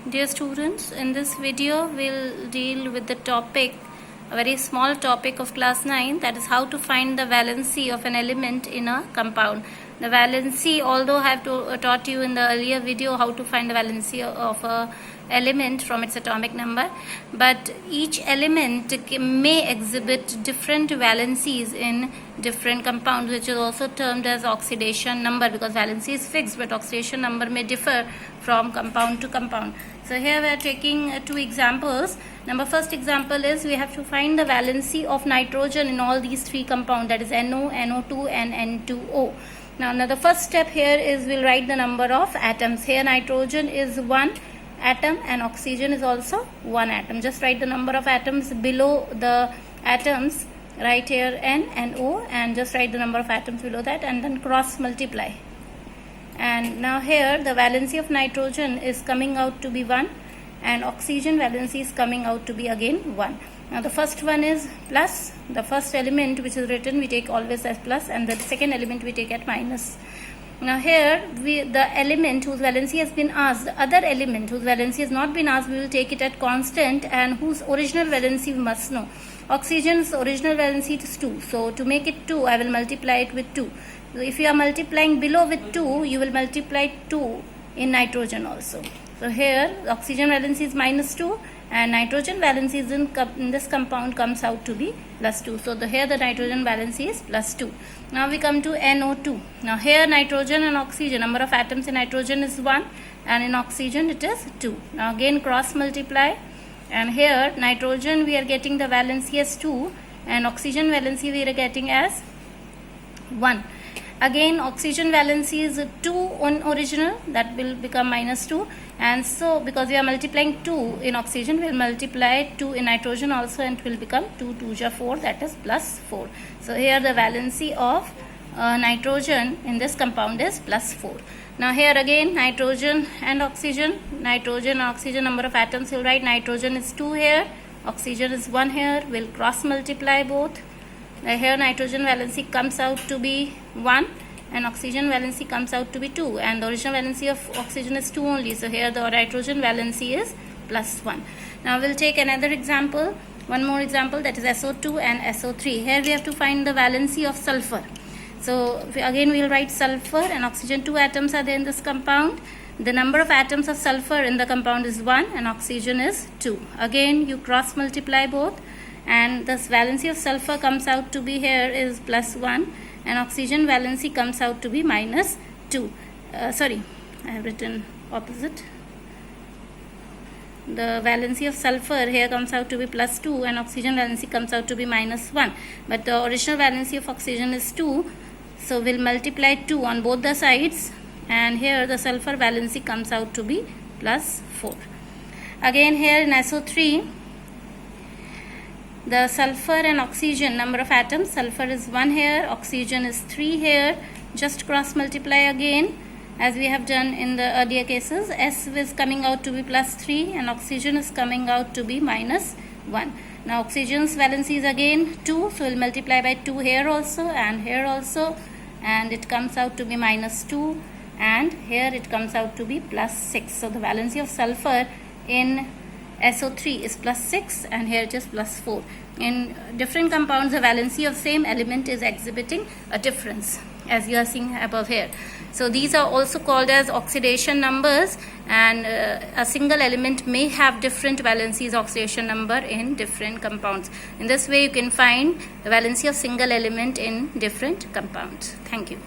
Dear students, in this video we'll deal with the topic, a very small topic of class 9, that is how to find the valency of an element in a compound. The valency, although I have taught you in the earlier video how to find the valency of a element from its atomic number, but each element may exhibit different valencies in different compounds, which is also termed as oxidation number, because valency is fixed but oxidation number may differ from compound to compound. So here we are taking two examples. First example is we have to find the valency of nitrogen in all these three compounds, that is NO, NO2 and N2O. Now the first step here is we'll write the number of atoms. Here nitrogen is 1 atom and oxygen is also 1 atom. Just write the number of atoms below the atoms, right here N and O, and just write the number of atoms below that and then cross multiply. And now here the valency of nitrogen is coming out to be 1 and oxygen valency is coming out to be again 1. Now the first one is plus. The first element which is written we take always as plus, and the second element we take at minus. Now here the element whose valency has been asked, the other element whose valency has not been asked, we will take it at constant, and whose original valency we must know. Oxygen's original valency is 2. So to make it 2, I will multiply it with 2. So if you are multiplying below with 2, you will multiply 2 in nitrogen also. So here oxygen valency is minus 2 and nitrogen valency is in this compound comes out to be plus 2. So here the nitrogen valency is plus 2. Now we come to NO2. Now here nitrogen and oxygen, number of atoms in nitrogen is 1 and in oxygen it is 2. Now again cross multiply, and here nitrogen we are getting the valency as 2 and oxygen valency we are getting as 1. Again oxygen valency is 2 on original, that will become minus 2, and so because we are multiplying 2 in oxygen, we will multiply 2 in nitrogen also and it will become 2 2 4, that is plus 4. So here the valency of nitrogen in this compound is plus 4. Now here again nitrogen and oxygen number of atoms, you will write nitrogen is 2 here, oxygen is 1 here, we will cross multiply both. Here nitrogen valency comes out to be 1 and oxygen valency comes out to be 2, and the original valency of oxygen is 2 only. So here the nitrogen valency is plus 1. Now we'll take another example, one more example, that is SO2 and SO3. Here we have to find the valency of sulfur. So again we will write sulfur and oxygen, 2 atoms are there in this compound. The number of atoms of sulfur in the compound is 1 and oxygen is 2. Again you cross multiply both, and this valency of sulfur comes out to be here is plus 1 and oxygen valency comes out to be minus 2. Sorry, I have written opposite. The valency of sulfur here comes out to be plus 2 and oxygen valency comes out to be minus 1, but the original valency of oxygen is 2, so we'll multiply 2 on both the sides, and here the sulfur valency comes out to be plus 4. Again here in SO3, the sulfur and oxygen number of atoms, sulfur is 1 here, oxygen is 3 here. Just cross multiply again as we have done in the earlier cases. S is coming out to be plus 3 and oxygen is coming out to be minus 1. Now oxygen's valency is again 2, so we'll multiply by 2 here also and here also, and it comes out to be minus 2, and here it comes out to be plus 6. So the valency of sulfur in SO3 is plus 6 and here it is plus 4. In different compounds the valency of same element is exhibiting a difference, as you are seeing above here. So these are also called as oxidation numbers, and a single element may have different valencies oxidation number in different compounds. In this way you can find the valency of single element in different compounds. Thank you.